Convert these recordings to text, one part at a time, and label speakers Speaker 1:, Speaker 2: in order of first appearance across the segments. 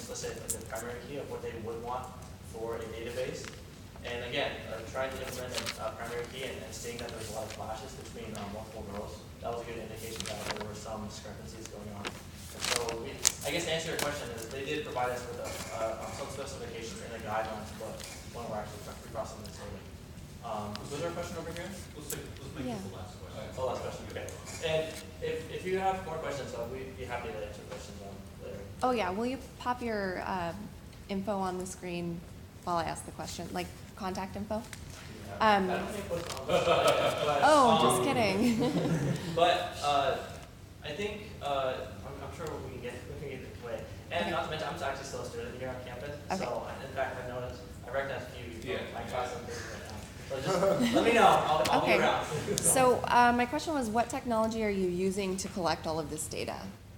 Speaker 1: let's say, like the primary key of what they would want for a database. And again, trying to implement a primary key and seeing that there's a lot of clashes between multiple rows, that was a good indication that there were some discrepancies going on. And so I guess to answer your question is they did provide us with some specifications and a guideline for when we're actually recrossing this data. Was there a question over here?
Speaker 2: Let's make this the last question.
Speaker 1: Oh, last question, okay. And if you have more questions, we'd be happy to answer questions later.
Speaker 3: Oh yeah, will you pop your info on the screen while I ask the question, like contact info?
Speaker 1: I don't think it was on the slide, but,
Speaker 3: Just kidding.
Speaker 1: But I think I'm sure we can get it away. And
Speaker 3: Okay.
Speaker 1: not to mention, I'm actually still a student here on campus.
Speaker 3: Okay.
Speaker 1: So in fact, I recognize a few people in my class and things right now. So just let me know. I'll
Speaker 3: Okay.
Speaker 1: be around.
Speaker 3: So my question was, what technology are you using to collect all of this data?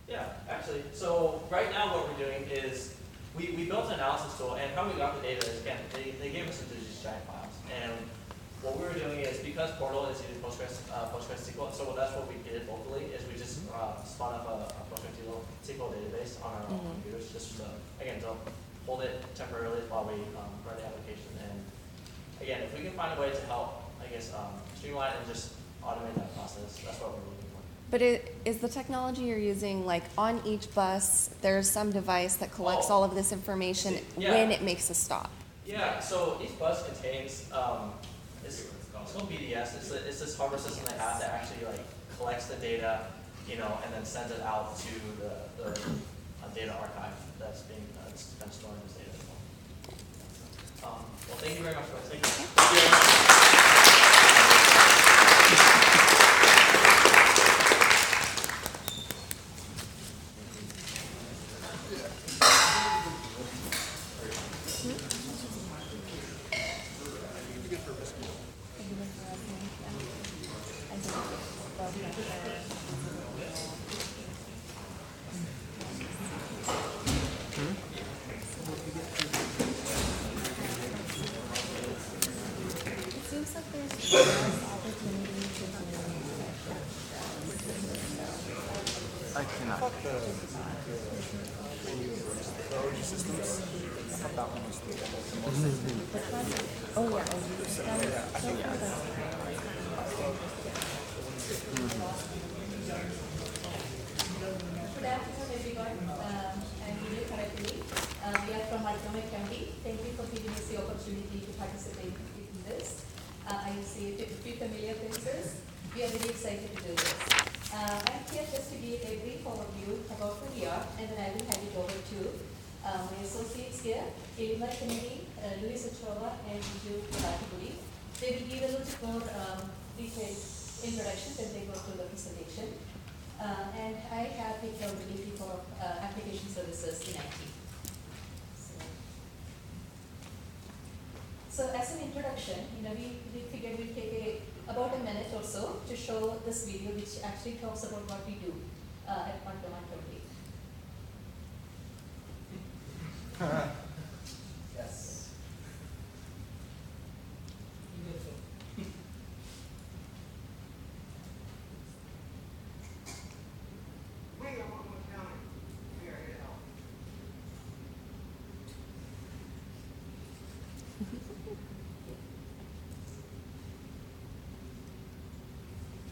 Speaker 1: Yeah, actually. So right now what we're doing is we built an analysis tool, and how we got the data is, again, they gave us these giant files. And what we were doing is, because Portal is using PostgreSQL, so that's what we did locally, is we just spun up a PostgreSQL database on our own computers, just again, to hold it temporarily while we run the application. And again, if we can find a way to help, I guess, streamline and just automate that process, that's what we're looking for.
Speaker 3: But is the technology you're using, like on each bus, there's some device that collects all of this information when it makes a stop?
Speaker 1: Yeah, so each bus contains, it's called BDS. It's this hardware system they have that actually like collects the data, and then sends it out to the data archive that's been storing this data as well. Well, thank you very much for listening.
Speaker 4: I cannot.
Speaker 5: Good afternoon, everyone. I'm Julia Karakuri. We are from Montgomery County. Thank you for giving us the opportunity to participate in this. I see a few familiar faces. We are very excited to do this. I'm here just to give a brief overview about who we are, and then I will hand it over to my associates here, Ilma Kennedy, Luis Ochoa, and Jude Kalatipuri. They will give a little bit more detailed introduction when they go through the presentation. And I have the accountability for application services in IT. So as an introduction, we figured we'd take about a minute or so to show this video, which actually talks about what we do at Montgomery County.
Speaker 1: Yes.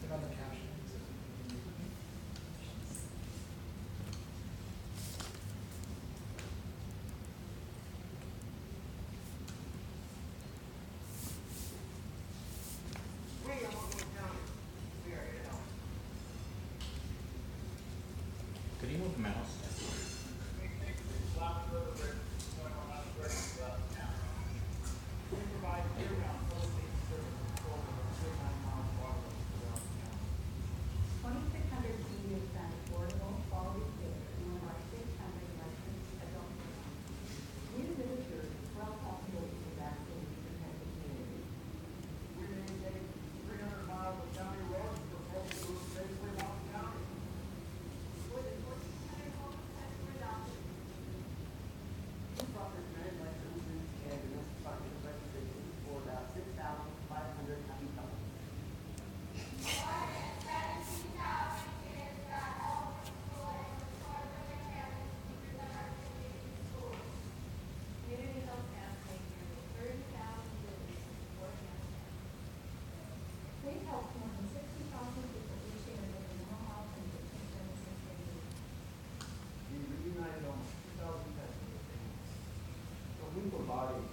Speaker 6: Turn on the captions.
Speaker 2: Could you move the mouse?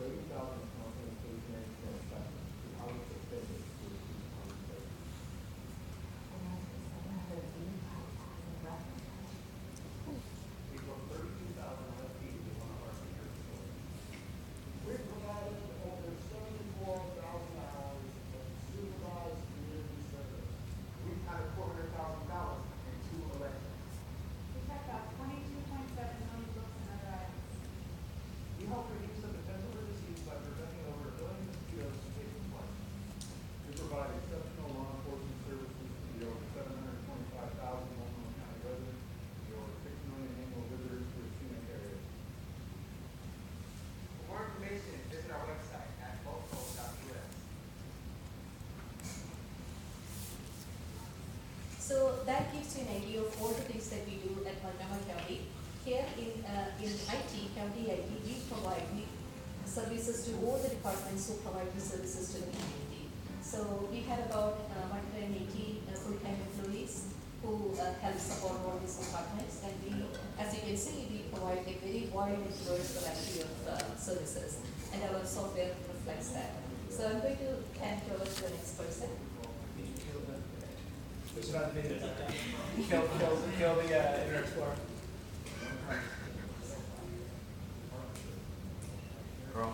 Speaker 7: 80,000 is not going to take any investment. How would you spend it to compensate?
Speaker 2: We go 32,000 RFP to one of our senior facilities.
Speaker 7: We're providing over 74,000 hours of supervised community service. We've had $400,000 in 2 elections.
Speaker 8: We checked out 22.7 million books and other items.
Speaker 7: We help reduce the potential for disease by preventing over 1 billion mosquitoes from taking place. We provide exceptional law enforcement services to the over 725,000 Multnomah County residents, the over 6 million annual visitors to the scenic area.
Speaker 9: For more information, visit our website at bothco.us.
Speaker 5: So that gives you an idea of all the things that we do at Multnomah County. Here in IT, county IT, we provide services to all the departments who provide the services to the community. So we have about 180 full-time employees who help support all these departments. And we, as you can see, we provide a very wide and diverse variety of services. And our software reflects that. So I'm going to hand it over to the next person.
Speaker 6: Which is about the video. Kill the Internet Explorer.
Speaker 4: Bro.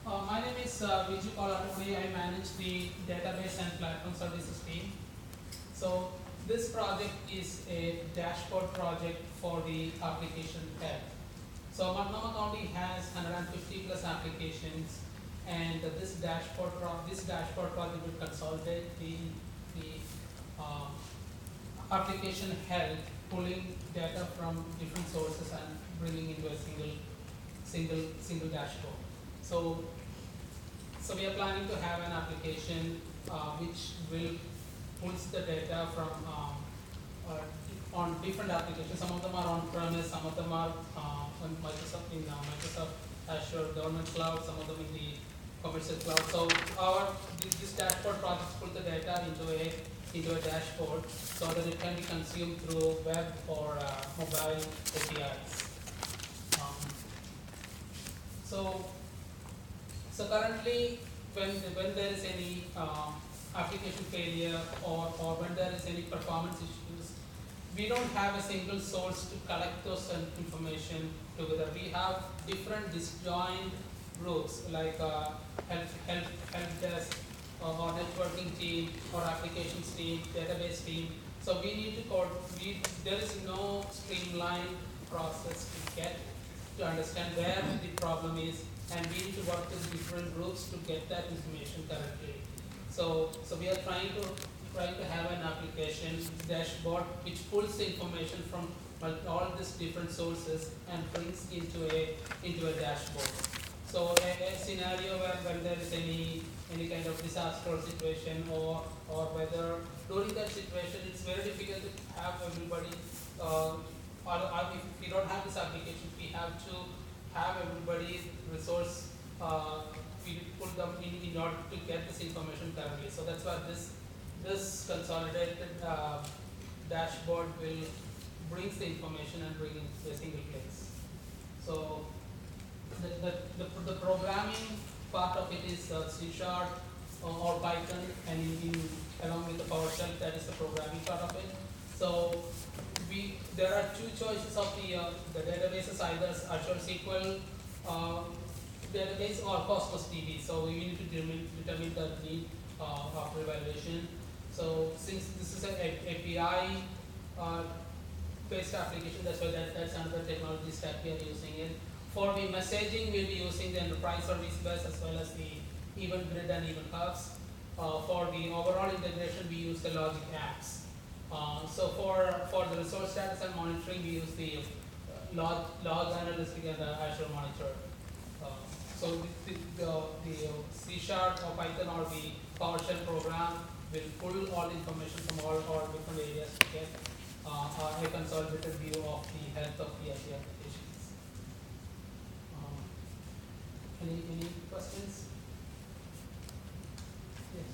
Speaker 10: My name is Viju Kalaturi. I manage the database and platform services team. So this project is a dashboard project for the application health. So Multnomah County has 150 plus applications, and this dashboard project will consolidate the application health, pulling data from different sources and bringing into a single dashboard. So we are planning to have an application which will pulls the data from on different applications. Some of them are on-premise, some of them are on Microsoft Azure Government Cloud, some of them in the commercial cloud. So this dashboard projects pull the data into a dashboard so that it can be consumed through web or mobile APIs. So currently, when there is any application failure or when there is any performance issues, we don't have a single source to collect those information together. We have different disjoint groups like help desk or networking team or applications team, database team. So we need to there is no streamlined process to understand where the problem is, and we need to work with different groups to get that information correctly. So we are trying to have an application dashboard which pulls the information from all these different sources and brings into a dashboard. So a scenario where when there is any kind of disaster situation or whether during that situation it's very difficult to have everybody if we don't have this application, we have to have everybody's resource we pull them in order to get this information correctly. So that's why this consolidated dashboard will brings the information and bring it to a single place. So the programming part of it is C# or Python, and along with the PowerShell, that is the programming part of it. So there are two choices of the databases, either Azure SQL database or Cosmos DB. So we need to determine the need of evaluation. So since this is an API based application, that's why that's another technology stack we are using it. For the messaging, we'll be using the enterprise service bus as well as the Event Grid and Event Hubs. For the overall integration, we use the Logic Apps. So for the resource status and monitoring, we use the log analytic and Azure Monitor. So the C# or Python or the PowerShell program will pull all information from all different areas to get a consolidated view of the health of the IT applications. Any questions? Yes.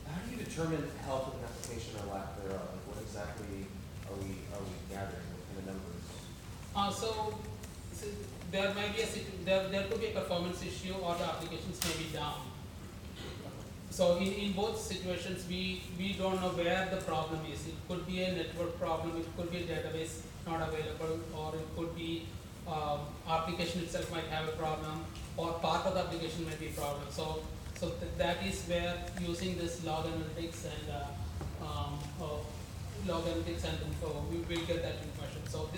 Speaker 2: How do you
Speaker 11: determine health of an application or lack thereof? Like, what exactly are we gathering? What kind of numbers?
Speaker 10: So there might be there could be a performance issue, or the applications may be down. So in both situations, we don't know where the problem is. It could be a network problem, it could be a database not available, or it could be application itself might have a problem, or part of the application might be a problem. So that is where using this log analytics and we will get that information. So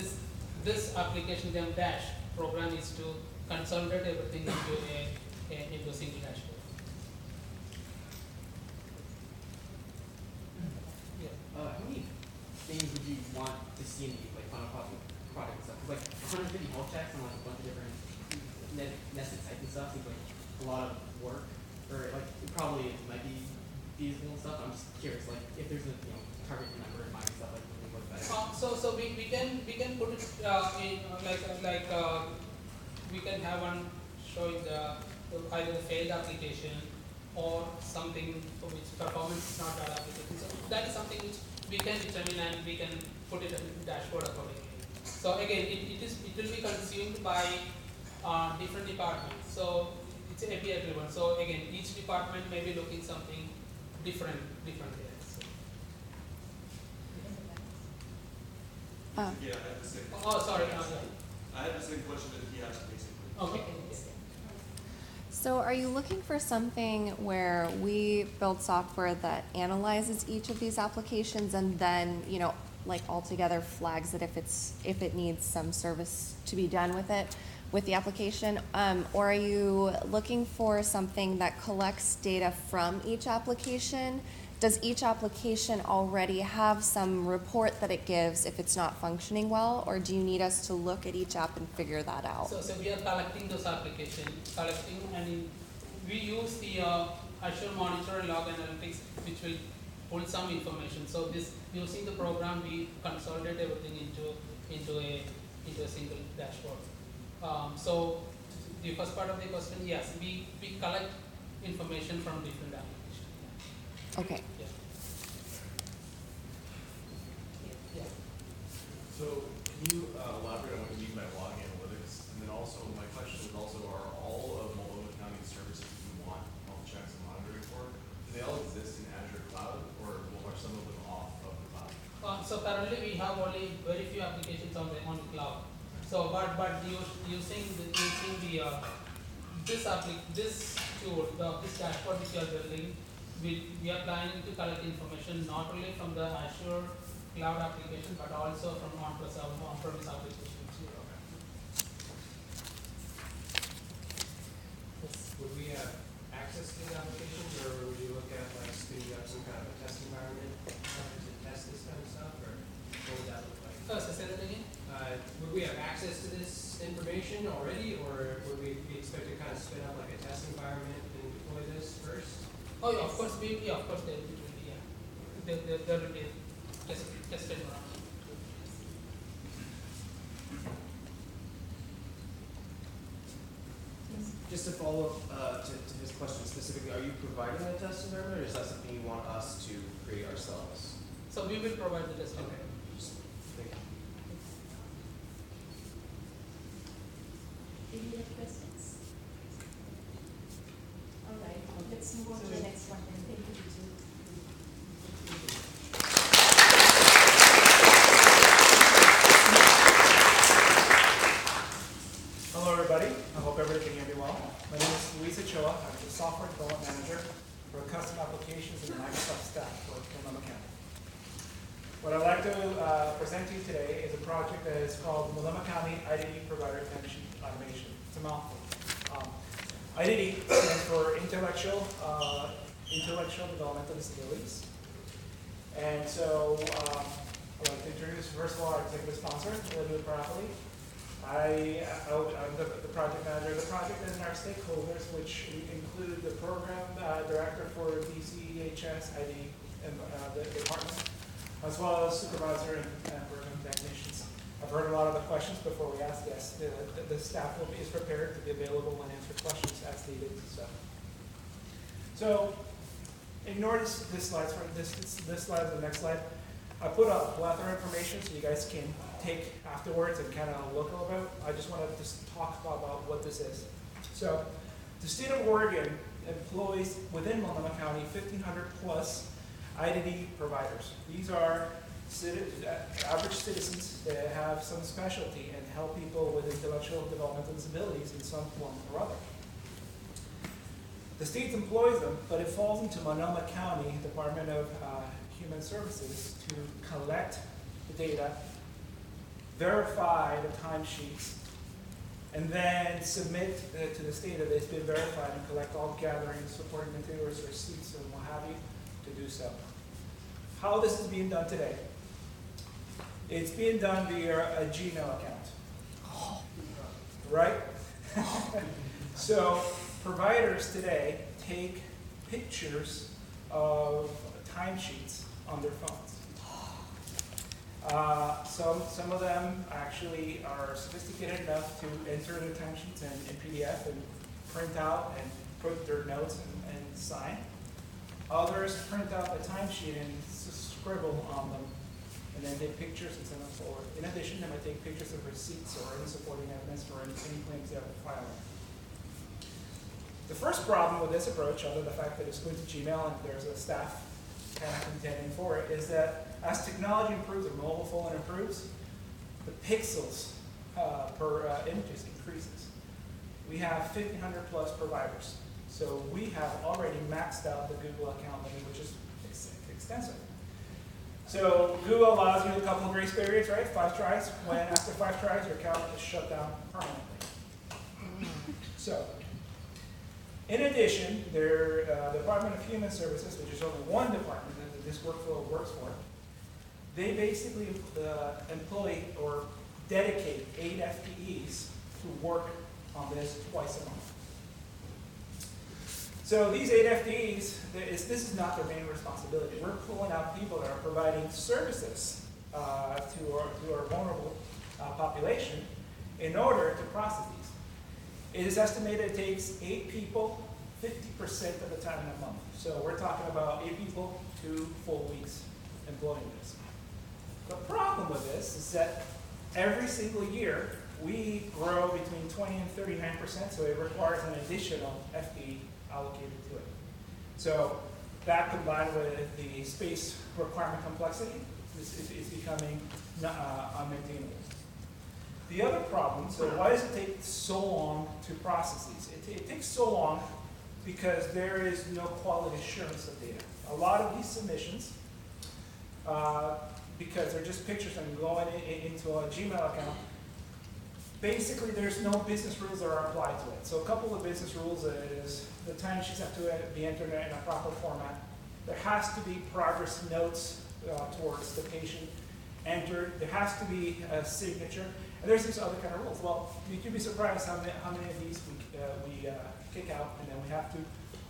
Speaker 10: this application dash program is to consolidate everything into a single dashboard.
Speaker 12: How many things would you want to see in the final product and stuff? 'Cause 150 health checks on a bunch of different nested sites and stuff seems like a lot of work, or it probably might be feasible and stuff. I'm just curious, if there's a target number in mind and stuff, what's better.
Speaker 10: So we can put it in we can have one showing either the failed application or something for which performance is not that application. So that is something which we can determine and we can put it in the dashboard accordingly. So again, it will be consumed by different departments. So it's API driven. So again, each department may be looking something different there. So.
Speaker 13: Yeah, I had the same.
Speaker 10: Oh, sorry.
Speaker 13: I had the same question that he asked, basically.
Speaker 10: Okay.
Speaker 3: So are you looking for something where we build software that analyzes each of these applications and then, altogether flags it if it needs some service to be done with the application? Or are you looking for something that collects data from each application? Does each application already have some report that it gives if it's not functioning well, or do you need us to look at each app and figure that out?
Speaker 10: So we are collecting those applications, and we use the Azure Monitor and Log Analytics, which will pull some information. So using the program, we consolidate everything into a single dashboard. So the first part of the question, yes, we collect information from different applications.
Speaker 3: Okay.
Speaker 10: Yeah.
Speaker 14: So can you elaborate on what you mean by log analytics? And then also, my question is also, are all of Multnomah County services you want health checks and monitoring for, do they all exist in Azure Cloud, or are some of them off of the cloud?
Speaker 10: So currently we have only very few applications on the cloud. So but using this tool, this dashboard which we are building, we are planning to collect information not only from the Azure cloud application but also from on-premise applications.
Speaker 6: Would we have access to the applications, or would you look at spinning up some kind of a test environment to test this kind of stuff, or what would that look like?
Speaker 10: So say that again?
Speaker 6: Would we have access to this information already, or would we be expected to kind of spin up a test environment and deploy this first?
Speaker 10: Oh yeah, of course there will be, yeah. There will be a test environment.
Speaker 11: Just to follow up to his question specifically, are you providing a test environment, or is that something you want us to create ourselves?
Speaker 10: So we will provide the test environment.
Speaker 11: Thank you.
Speaker 5: Any other questions? All right, let's move on to the next one then. Thank you, Vijay.
Speaker 15: Hello, everybody. I hope everybody can hear me well. My name is Luis Ochoa. I'm the Software Development Manager for Custom Applications in the Microsoft stack for Multnomah County. What I'd like to present to you today is a project that is called Multnomah County IDD Provider Attention Automation. It's a mouthful. IDD stands for Intellectual Developmental Disabilities. And so I'd like to introduce, first of all, our executive sponsor, we'll do it properly. I'm the project manager. The project is our stakeholders, which include the program director for DCEHS, ID, and the department, as well as supervisor and program technicians. I've heard a lot of the questions before we ask. Yes, the staff is prepared to be available and answer questions as needed. So ignore this slide, this slide or the next slide. I put a plethora of information so you guys can take afterwards and kind of look about. I just want to just talk about what this is. So, the state of Oregon employs within Multnomah County 1,500 plus identity providers. These are average citizens that have some specialty and help people with intellectual developmental disabilities in some form or other. The state employs them, but it falls into Multnomah County Department of Human Services to collect the data, verify the timesheets, and then submit to the state that it's been verified and collect all gathering, supporting materials, receipts, and what have you to do so. How this is being done today? It's being done via a Gmail account, right? So providers today take pictures of timesheets on their phones. Some of them actually are sophisticated enough to enter their timesheets in PDF and print out and put their notes and sign. Others print out the timesheet and scribble on them and then take pictures and send them forward. In addition, they might take pictures of receipts or any supporting evidence for any claims they have filed. The first problem with this approach, other than the fact that it's going to Gmail and there's a staff kind of contending for it, is that as technology improves and mobile phone improves, the pixels per images increases. We have 1,500 plus providers. So we have already maxed out the Google account limit, which is extensive. So Google allows you a couple of grace periods, right? 5 tries. When after 5 tries, your account is shut down permanently. So, in addition, their Department of Human Services, which is only one department that this workflow works for, they basically employ or dedicate 8 FTEs to work on this twice a month. So these 8 FTEs, this is not their main responsibility. We're pulling out people that are providing services to our vulnerable population in order to process these. It is estimated it takes 8 people 50% of the time in a month. So we're talking about 8 people, 2 full weeks employing this. The problem with this is that every single year we grow between 20 and 39%, so it requires an additional FTE allocated to it. So that combined with the space requirement complexity is becoming unmaintainable. The other problem, so why does it take so long to process these? It takes so long because there is no quality assurance of data. A lot of these submissions, because they're just pictures and going into a Gmail account, basically there's no business rules that are applied to it. So a couple of business rules is the timesheets have to be entered in a proper format. There has to be progress notes towards the patient entered. There has to be a signature. And there's these other kind of rules. Well, you'd be surprised how many of these we kick out, and then we have to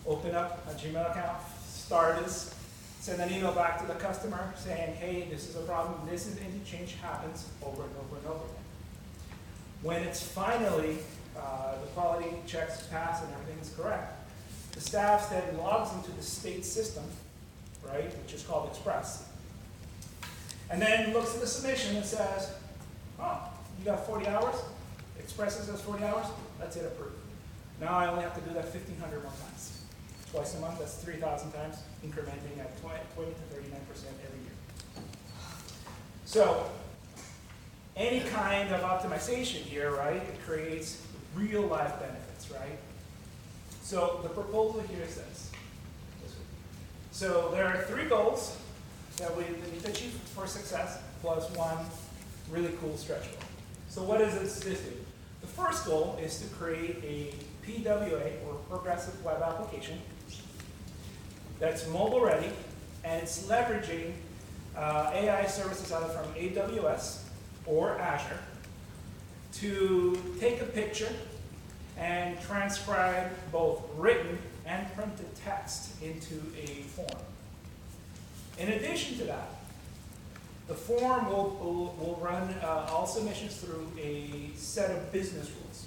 Speaker 15: open up a Gmail account, start this, send an email back to the customer saying, hey, this is a problem, this is any change happens over and over and over again. When it's finally, the quality checks pass and everything is correct, the staff then logs into the state system, right, which is called Express, and then looks at the submission and says, oh, you got 40 hours? Express says 40 hours? That's it, approved. Now I only have to do that 1,500 more times. Twice a month, that's 3,000 times, incrementing at 20 to 39% every year. So, any kind of optimization here, right, it creates real life benefits, right? So the proposal here is this. So there are 3 goals that we need to achieve for success, plus 1 really cool stretch goal. So what does this do? The first goal is to create a PWA, or Progressive Web Application, that's mobile ready, and it's leveraging AI services either from AWS or Azure to take a picture and transcribe both written and printed text into a form. In addition to that, the form will run all submissions through a set of business rules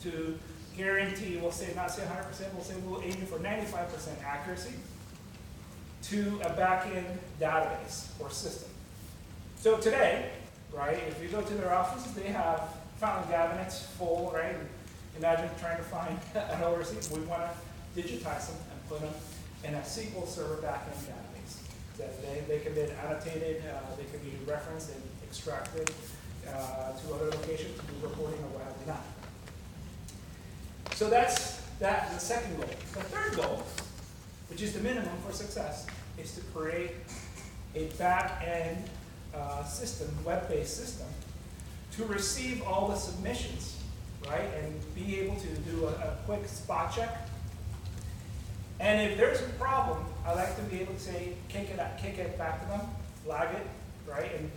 Speaker 15: to guarantee, we'll say, not say 100%, we'll say we'll aim for 95% accuracy to a back-end database or system. So today, right, if you go to their offices, they have filing cabinets full, right? Imagine trying to find an overseas. We want to digitize them and put them in a SQL Server back-end database. That they can be annotated, they can be referenced and extracted to other locations to do reporting or what have you not. So that's the second goal. The third goal, which is the minimum for success, is to create a back-end system, web-based system, to receive all the submissions, right, and be able to do a quick spot check. And if there's a problem, I like to be able to say, kick it back to them, flag it, right, and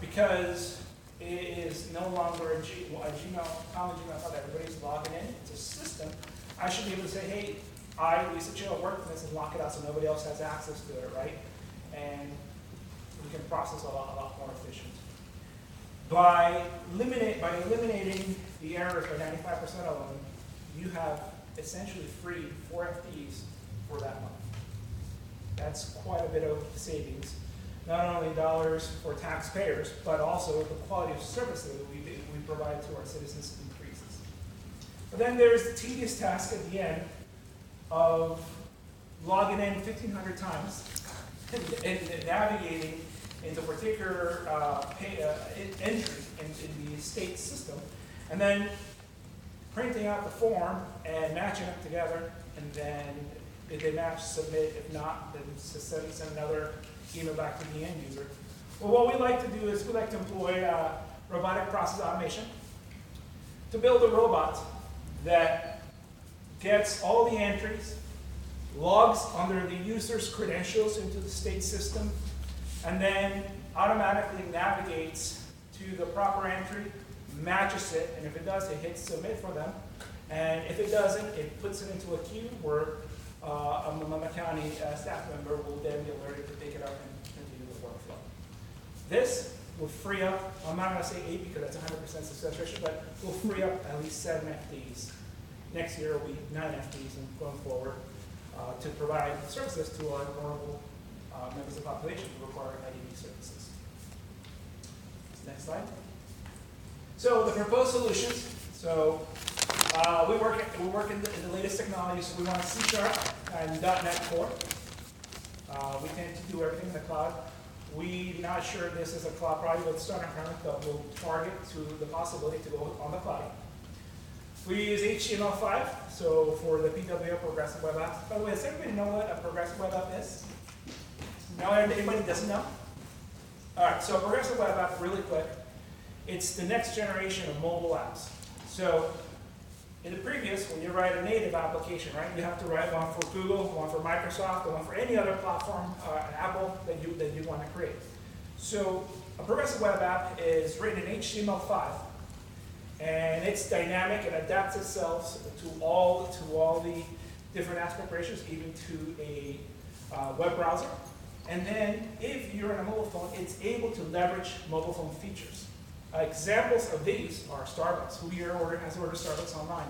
Speaker 15: because it is no longer a Gmail, common Gmail file that everybody's logging in, it's a system, I should be able to say, hey, Lisa Chill, worked on this and lock it out so nobody else has access to it, right? And we can process a lot more efficient. By eliminating the errors by 95% of them, you have essentially freed 4 FTEs for that month. That's quite a bit of savings. Not only dollars for taxpayers, but also the quality of service that we provide to our citizens increases. But then there's the tedious task at the end of logging in 1,500 times and navigating into a particular entry in the state system, and then printing out the form and matching them together, and then if they match, submit. If not, then send another email back to the end user. Well, what we like to do is we like to employ robotic process automation to build a robot that gets all the entries, logs under the user's credentials into the state system, and then automatically navigates to the proper entry, matches it, and if it does, it hits submit for them. And if it doesn't, it puts it into a queue where a Multnomah County staff member will then be alerted to pick it up and continue the workflow. This will free up, I'm not going to say 8 because that's 100% success ratio, but will free up at least 7 FTEs. Next year will be 9 FTEs and going forward to provide services to our vulnerable members of the population who require IDV services. Next slide. So the proposed solutions. So we work in the latest technologies. So we want C# and .NET Core. We tend to do everything in the cloud. We're not sure this is a cloud project, but starting current, but we'll target to the possibility to go on the cloud. We use HTML5, so for the PWA Progressive Web Apps. By the way, does everybody know what a Progressive Web App is? No, anybody doesn't know? All right, so a Progressive Web App, really quick. It's the next generation of mobile apps. So in the previous, when you write a native application, right, you have to write one for Google, one for Microsoft, or one for any other platform, Apple, that you want to create. So a Progressive Web App is written in HTML5, and it's dynamic. It adapts itself to all the different aspect ratios, even to a web browser. And then if you're on a mobile phone, it's able to leverage mobile phone features. Examples of these are Starbucks. Who here has ordered Starbucks online?